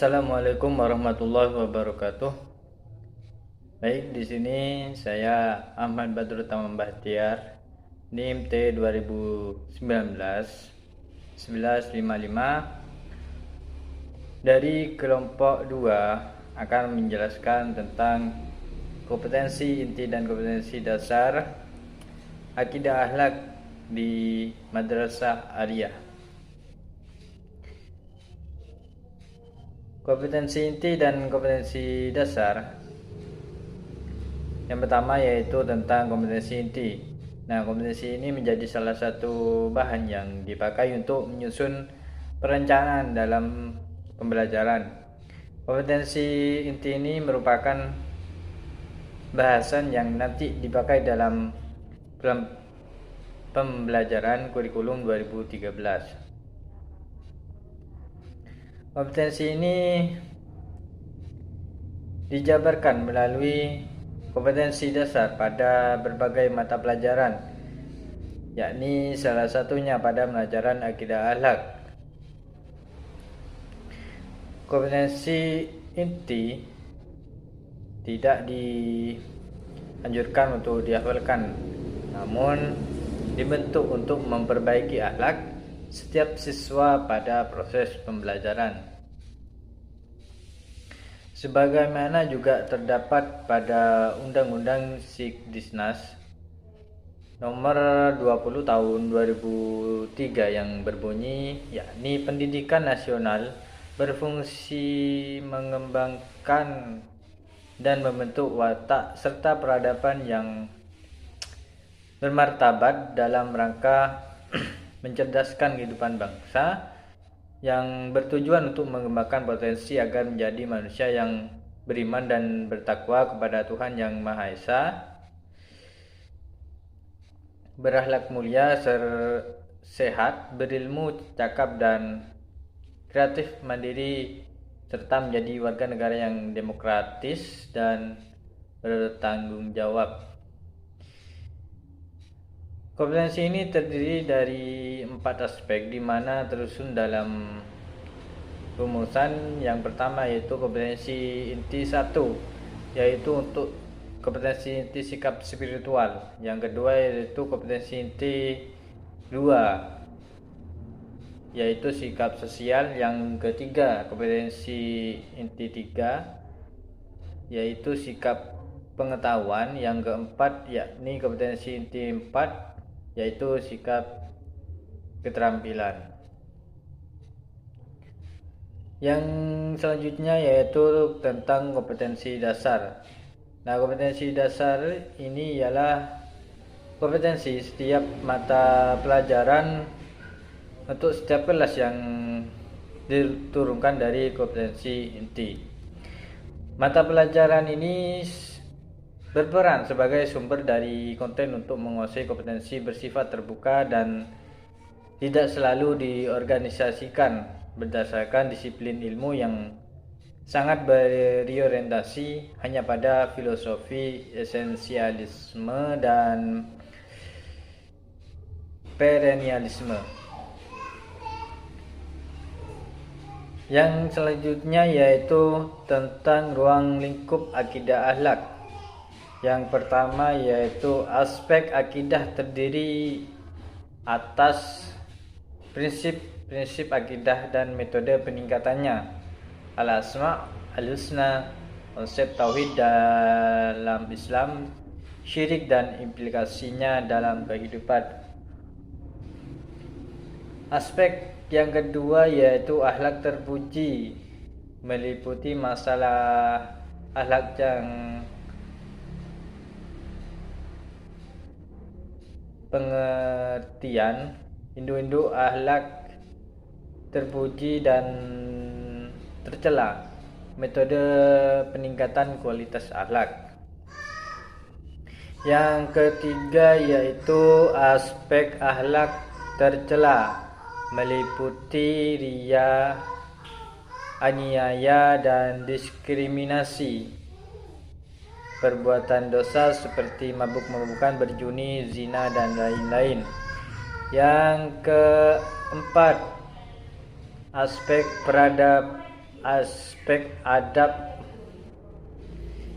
Assalamualaikum warahmatullahi wabarakatuh. Baik, di sini saya Ahmad Badrul Tamam Bahtiar, NIM T 2019 1155 dari kelompok 2 akan menjelaskan tentang kompetensi inti dan kompetensi dasar akidah akhlak di Madrasah Aliyah. Kompetensi inti dan kompetensi dasar. Yang pertama yaitu tentang kompetensi inti. Nah, kompetensi ini menjadi salah satu bahan yang dipakai untuk menyusun perencanaan dalam pembelajaran. Kompetensi inti ini merupakan bahasan yang nanti dipakai dalam pembelajaran kurikulum 2013. Kompetensi ini dijabarkan melalui kompetensi dasar pada berbagai mata pelajaran, yakni salah satunya pada pelajaran akidah akhlak. Kompetensi inti tidak dianjurkan untuk dihafalkan, namun dibentuk untuk memperbaiki akhlak setiap siswa pada proses pembelajaran. Sebagaimana juga terdapat pada Undang-Undang Sikdisnas Nomor 20 Tahun 2003 yang berbunyi, yakni pendidikan nasional berfungsi mengembangkan dan membentuk watak serta peradaban yang bermartabat dalam rangka mencerdaskan kehidupan bangsa, yang bertujuan untuk mengembangkan potensi agar menjadi manusia yang beriman dan bertakwa kepada Tuhan Yang Maha Esa, berakhlak mulia, sehat, berilmu, cakap dan kreatif, mandiri, serta menjadi warga negara yang demokratis dan bertanggung jawab. Kompetensi ini terdiri dari 4 aspek, di mana tersusun dalam rumusan. Yang pertama yaitu kompetensi inti 1, yaitu untuk kompetensi inti sikap spiritual. Yang kedua yaitu kompetensi inti 2, yaitu sikap sosial. Yang ketiga kompetensi inti 3, yaitu sikap pengetahuan. Yang keempat yakni kompetensi inti 4, yaitu sikap keterampilan. Yang selanjutnya yaitu tentang kompetensi dasar. Nah, kompetensi dasar ini ialah kompetensi setiap mata pelajaran untuk setiap kelas yang diturunkan dari kompetensi inti. Mata pelajaran ini berperan sebagai sumber dari konten untuk menguasai kompetensi bersifat terbuka dan tidak selalu diorganisasikan berdasarkan disiplin ilmu yang sangat berorientasi hanya pada filosofi esensialisme dan perennialisme. Yang selanjutnya yaitu tentang ruang lingkup akidah akhlak. Yang pertama yaitu aspek akidah terdiri atas prinsip-prinsip akidah dan metode peningkatannya, al-asma, al-husna, konsep tauhid dalam Islam, syirik dan implikasinya dalam kehidupan. Aspek yang kedua yaitu akhlak terpuji, meliputi masalah akhlak yang pengertian induk-induk akhlak terpuji dan tercela, metode peningkatan kualitas akhlak. Yang ketiga yaitu aspek akhlak tercela, meliputi riya, aniaya dan diskriminasi, perbuatan dosa seperti mabuk-mabukan, berjudi, zina dan lain-lain. Yang keempat, aspek aspek adab,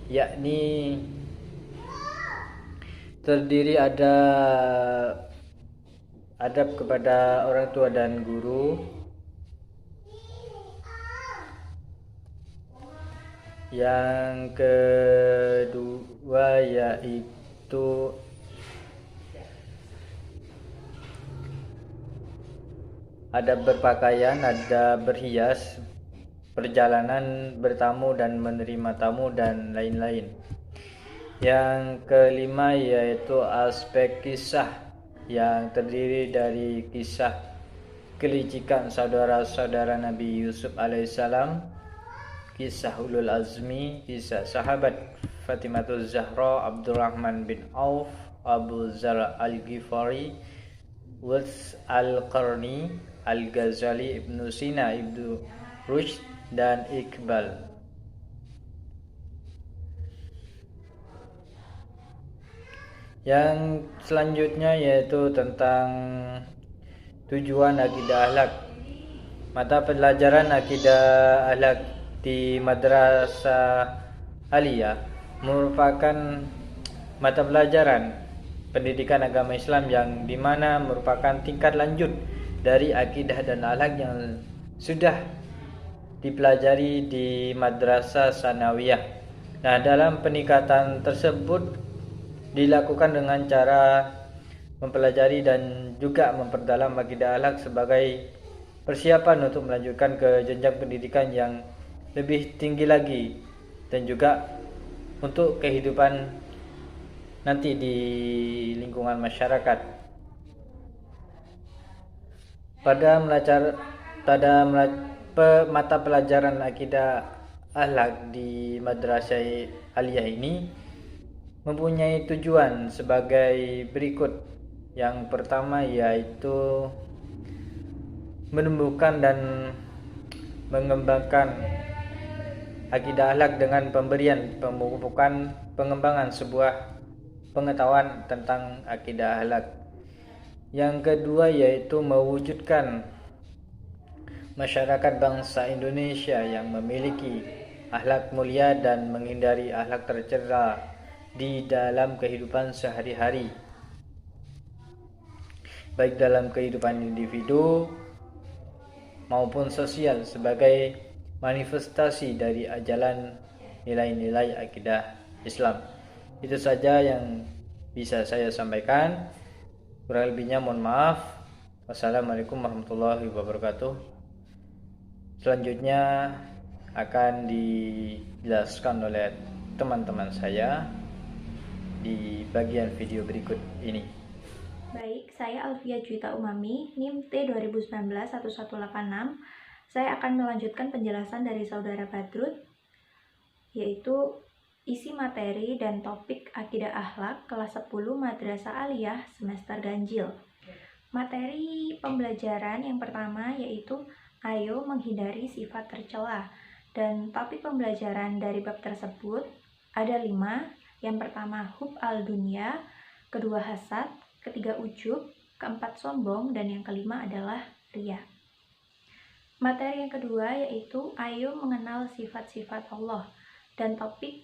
yakni terdiri ada adab kepada orang tua dan guru. Yang kedua yaitu adab berpakaian, adab berhias, perjalanan bertamu dan menerima tamu, dan lain-lain. Yang kelima yaitu aspek kisah, yang terdiri dari kisah kelicikan saudara-saudara Nabi Yusuf alaihissalam, kisah ulul azmi, kisah sahabat Fatimatul Zahra, Abdurrahman bin Auf, Abu Zar al-Ghifari, Wals al-Qarni, Al-Ghazali, Ibnu Sina, Ibnu Rushd, dan Iqbal. Yang selanjutnya yaitu tentang tujuan akidah akhlak. Mata pelajaran akidah akhlak di Madrasah Aliyah merupakan mata pelajaran pendidikan agama Islam yang dimana merupakan tingkat lanjut dari akidah dan akhlak yang sudah dipelajari di Madrasah Sanawiyah. Nah, dalam peningkatan tersebut dilakukan dengan cara mempelajari dan juga memperdalam akidah akhlak sebagai persiapan untuk melanjutkan ke jenjang pendidikan yang lebih tinggi lagi, dan juga untuk kehidupan nanti di lingkungan masyarakat. Pada mata pelajaran akidah akhlak di Madrasah Aliyah ini mempunyai tujuan sebagai berikut. Yang pertama yaitu menumbuhkan dan mengembangkan akidah akhlak dengan pemberian pemupukan pengembangan sebuah pengetahuan tentang akidah akhlak. Yang kedua yaitu mewujudkan masyarakat bangsa Indonesia yang memiliki akhlak mulia dan menghindari akhlak tercela di dalam kehidupan sehari-hari, baik dalam kehidupan individu maupun sosial, sebagai manifestasi dari ajaran nilai-nilai akidah Islam. Itu saja yang bisa saya sampaikan. Kurang lebihnya mohon maaf. Wassalamualaikum warahmatullahi wabarakatuh. Selanjutnya akan dijelaskan oleh teman-teman saya di bagian video berikut ini. Baik, saya Alfia Juwita Umami, NIM T2019-1186. Saya akan melanjutkan penjelasan dari Saudara Badrut, yaitu isi materi dan topik akidah akhlak kelas 10 Madrasah Aliyah semester ganjil. Materi pembelajaran yang pertama yaitu ayo menghindari sifat tercela, dan topik pembelajaran dari bab tersebut ada 5. Yang pertama hub al-dunya, kedua hasad, ketiga ujub, keempat sombong, dan yang kelima adalah riya. Materi yang kedua yaitu ayo mengenal sifat-sifat Allah, dan topik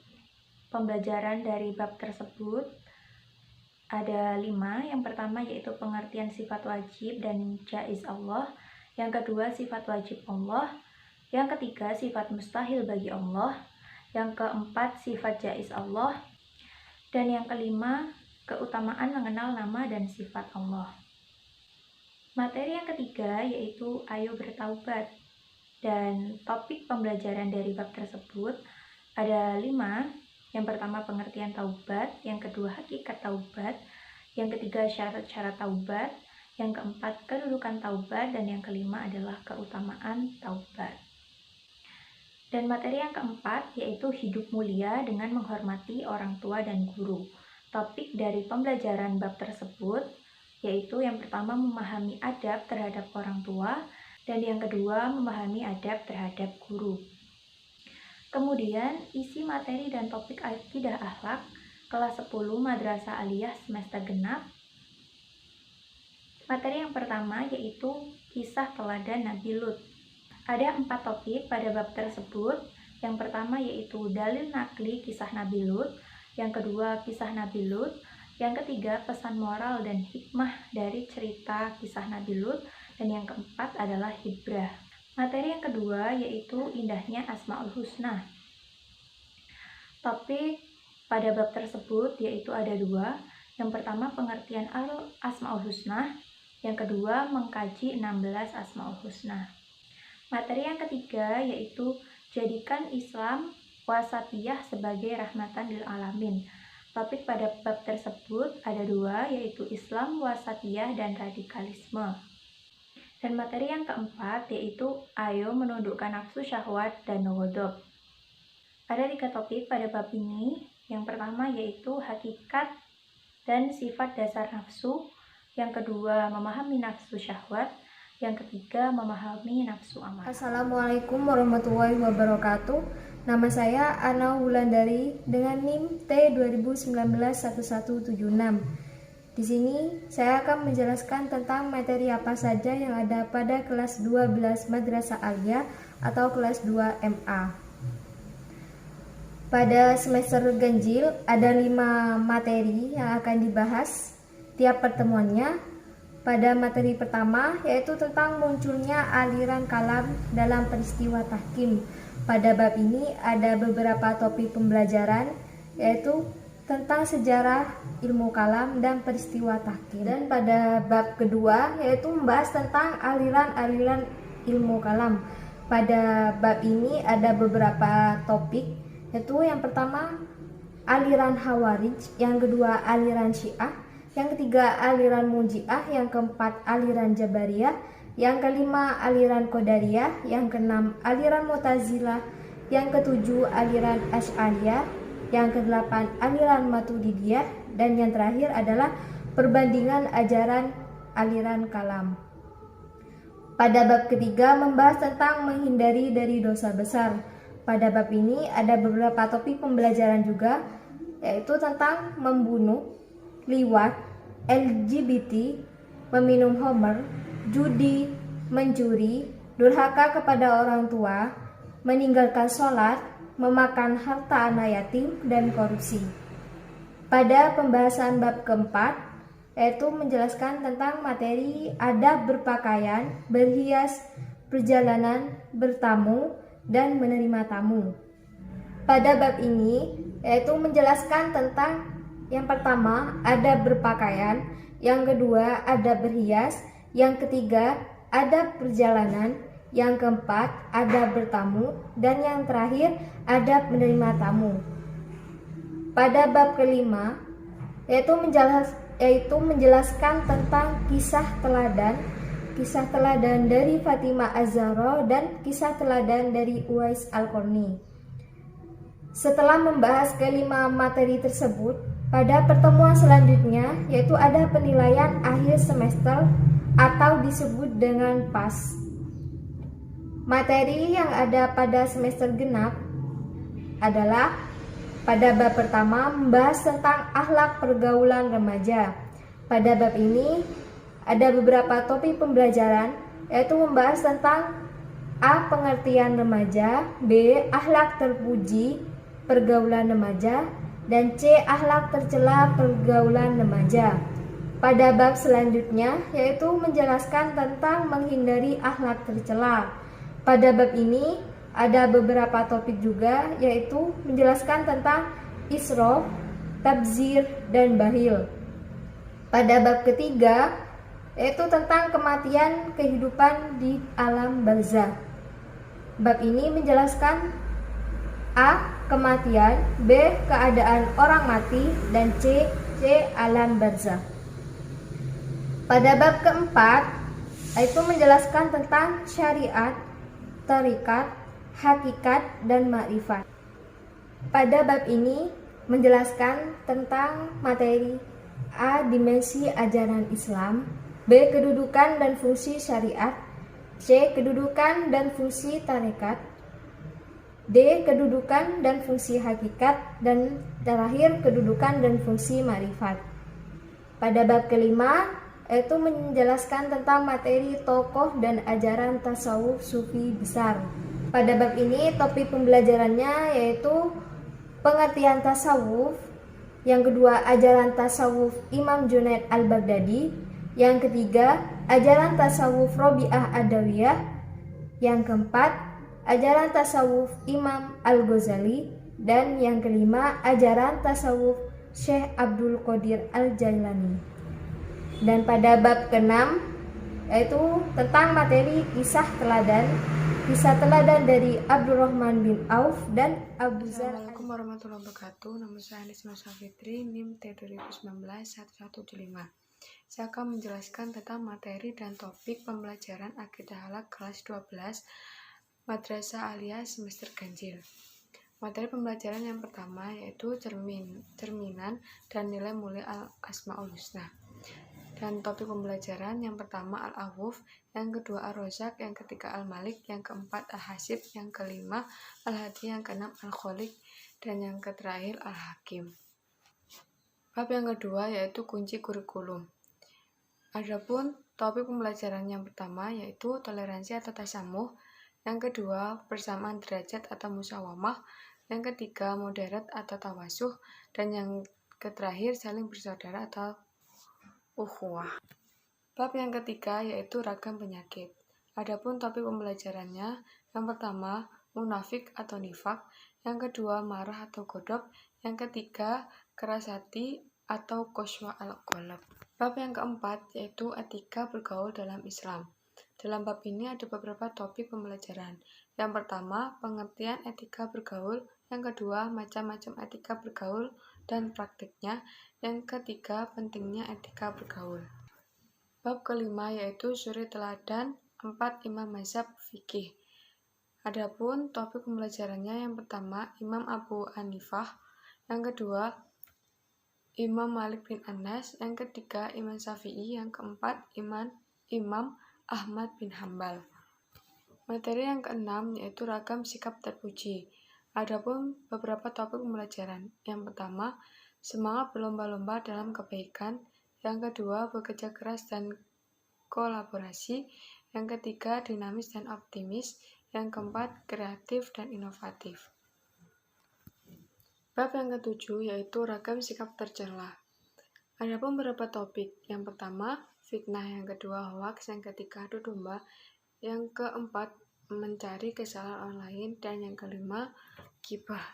pembelajaran dari bab tersebut ada 5. Yang pertama yaitu pengertian sifat wajib dan jaiz Allah, yang kedua sifat wajib Allah, yang ketiga sifat mustahil bagi Allah, yang keempat sifat jaiz Allah, dan yang kelima keutamaan mengenal nama dan sifat Allah. Materi yang ketiga yaitu ayo bertaubat, dan topik pembelajaran dari bab tersebut ada 5. Yang pertama pengertian taubat, yang kedua hakikat taubat, yang ketiga syarat-syarat taubat, yang keempat kedudukan taubat, dan yang kelima adalah keutamaan taubat. Dan materi yang keempat yaitu hidup mulia dengan menghormati orang tua dan guru. Topik dari pembelajaran bab tersebut yaitu yang pertama memahami adab terhadap orang tua, dan yang kedua memahami adab terhadap guru. Kemudian isi materi dan topik akidah akhlak kelas 10 Madrasah Aliyah semester genap. Materi yang pertama yaitu kisah teladan Nabi Lut. Ada 4 topik pada bab tersebut. Yang pertama yaitu dalil nakli kisah Nabi Lut, yang kedua kisah Nabi Lut, yang ketiga pesan moral dan hikmah dari cerita kisah Nabi Lut, dan yang keempat adalah hibrah. Materi yang kedua yaitu indahnya Asmaul Husna. Topik pada bab tersebut yaitu ada 2. Yang pertama pengertian Asmaul Husna, yang kedua mengkaji 16 Asmaul Husna. Materi yang ketiga yaitu jadikan Islam wasatiyah sebagai rahmatan lil alamin. Topik pada bab tersebut ada 2, yaitu Islam wasatiyah dan radikalisme. Dan materi yang keempat yaitu ayo menundukkan nafsu syahwat dan ghadab. Ada 3 topik pada bab ini. Yang pertama yaitu hakikat dan sifat dasar nafsu, yang kedua memahami nafsu syahwat, yang ketiga memahami nafsu amarah. Assalamualaikum warahmatullahi wabarakatuh. Nama saya Ana Wulandari dengan NIM T20191176. Di sini saya akan menjelaskan tentang materi apa saja yang ada pada kelas 12 Madrasah Aliyah atau kelas 2 MA. Pada semester ganjil ada 5 materi yang akan dibahas tiap pertemuannya. Pada materi pertama yaitu tentang munculnya aliran kalam dalam peristiwa tahkim. Pada bab ini ada beberapa topik pembelajaran yaitu tentang sejarah ilmu kalam dan peristiwa tahkim. Dan pada bab kedua yaitu membahas tentang aliran-aliran ilmu kalam. Pada bab ini ada beberapa topik yaitu yang pertama aliran Khawarij, yang kedua aliran Syiah, yang ketiga aliran Muji'ah, yang keempat aliran Jabariyah, yang kelima aliran Qadariyah, yang keenam aliran Mu'tazilah, yang ketujuh aliran Asy'ariyah, yang kedelapan aliran Maturidiyah, dan yang terakhir adalah perbandingan ajaran aliran kalam. Pada bab ketiga membahas tentang menghindari dari dosa besar. Pada bab ini ada beberapa topik pembelajaran juga, yaitu tentang membunuh, liwat, LGBT, meminum homer, judi, mencuri, durhaka kepada orang tua, meninggalkan sholat, memakan harta anak yatim, dan korupsi. Pada pembahasan bab keempat, yaitu menjelaskan tentang materi adab berpakaian, berhias, perjalanan, bertamu, dan menerima tamu. Pada bab ini, yaitu menjelaskan tentang yang pertama, adab berpakaian, yang kedua, adab berhias, yang ketiga, adab perjalanan, yang keempat, adab bertamu, dan yang terakhir, adab menerima tamu. Pada bab kelima, yaitu menjelaskan tentang kisah teladan dari Fatimah Az-Zahra dan kisah teladan dari Uwais Al-Qarni. Setelah membahas kelima materi tersebut, pada pertemuan selanjutnya yaitu ada penilaian akhir semester atau disebut dengan PAS. Materi yang ada pada semester genap adalah pada bab pertama membahas tentang akhlak pergaulan remaja. Pada bab ini ada beberapa topik pembelajaran yaitu membahas tentang A. Pengertian remaja, B. Akhlak terpuji pergaulan remaja, dan C. Akhlak tercela pergaulan remaja. Pada bab selanjutnya yaitu menjelaskan tentang menghindari akhlak tercela. Pada bab ini ada beberapa topik juga yaitu menjelaskan tentang israf, tabzir, dan bakhil. Pada bab ketiga yaitu tentang kematian kehidupan di alam barzakh. Bab ini menjelaskan A. Kematian, B. Keadaan orang mati, dan C. Alam barzakh. Pada bab keempat yaitu menjelaskan tentang syariat, tarikat, hakikat, dan ma'rifat. Pada bab ini menjelaskan tentang materi A. Dimensi ajaran Islam, B. Kedudukan dan fungsi syariat, C. Kedudukan dan fungsi tarekat, D. Kedudukan dan fungsi hakikat, dan terakhir kedudukan dan fungsi ma'rifat. Pada bab kelima yaitu menjelaskan tentang materi tokoh dan ajaran tasawuf sufi besar. Pada bab ini topik pembelajarannya yaitu pengertian tasawuf, yang kedua ajaran tasawuf Imam Junaid al-Baghdadi, yang ketiga ajaran tasawuf Robi'ah Adawiyah, yang keempat ajaran tasawuf Imam Al-Ghazali, dan yang kelima ajaran tasawuf Syekh Abdul Qadir Al-Jailani. Dan pada bab ke-6 yaitu tentang materi kisah teladan dari Abdurrahman bin Auf dan Abu Zar. Assalamualaikum warahmatullahi wabarakatuh. Nama saya Anis Mas Fitri, NIM T2019-1175. Saya akan menjelaskan tentang materi dan topik pembelajaran Aqidah Akhlak kelas 12 Madrasah Aliyah semester ganjil. Materi pembelajaran yang pertama yaitu cerminan dan nilai mulia Al-Asmaul Husna. Dan topik pembelajaran yang pertama Al-Awuf, yang kedua Ar-Rozak, yang ketiga Al-Malik, yang keempat Al-Hasib, yang kelima Al-Hadi, yang keenam Al-Kholik, dan yang terakhir Al-Hakim. Bab yang kedua yaitu kunci kurikulum. Adapun topik pembelajaran yang pertama yaitu toleransi atau tasamuh, yang kedua persamaan derajat atau musawamah, yang ketiga moderat atau tawasuh, dan yang terakhir saling bersaudara atau ukhuwah. Bab yang ketiga yaitu ragam penyakit. Adapun topik pembelajarannya yang pertama munafik atau nifak, yang kedua marah atau godop, yang ketiga keras hati atau qaswa al-qalb. Bab yang keempat yaitu etika bergaul dalam Islam. Dalam bab ini ada beberapa topik pembelajaran. Yang pertama pengertian etika bergaul, yang kedua macam-macam etika bergaul dan praktiknya, yang ketiga pentingnya etika bergaul. Bab kelima yaitu suri teladan 4 imam mazhab fikih. Adapun topik pembelajarannya yang pertama Imam Abu Hanifah, yang kedua Imam Malik bin Anas, yang ketiga Imam Syafi'i, yang keempat Imam Ahmad bin Hambal. Materi yang keenam yaitu ragam sikap terpuji. Adapun beberapa topik pembelajaran. Yang pertama semangat berlomba-lomba dalam kebaikan, yang kedua bekerja keras dan kolaborasi, yang ketiga dinamis dan optimis, yang keempat kreatif dan inovatif. Bab yang ketujuh yaitu ragam sikap tercela. Adapun beberapa topik. Yang pertama fitnah, yang kedua hoaks, yang ketiga adu domba, yang keempat mencari kesalahan orang lain, dan yang kelima ghibah.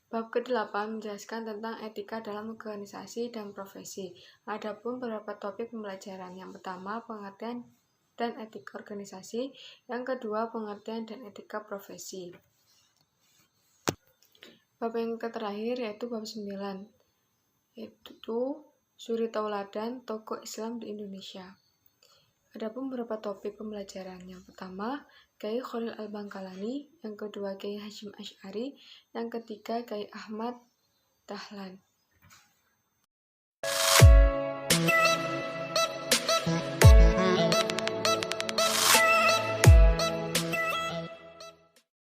Bab ke-8 menjelaskan tentang etika dalam organisasi dan profesi. Adapun beberapa topik pembelajaran. Yang pertama, pengertian dan etika organisasi. Yang kedua, pengertian dan etika profesi. Bab yang terakhir yaitu bab 9, yaitu suri tauladan tokoh Islam di Indonesia. Adapun beberapa topik pembelajaran. Yang pertama, Kiai Khalil Al-Bangkalani, yang kedua Kiai Hasyim Asy'ari, yang ketiga Kiai Ahmad Dahlan.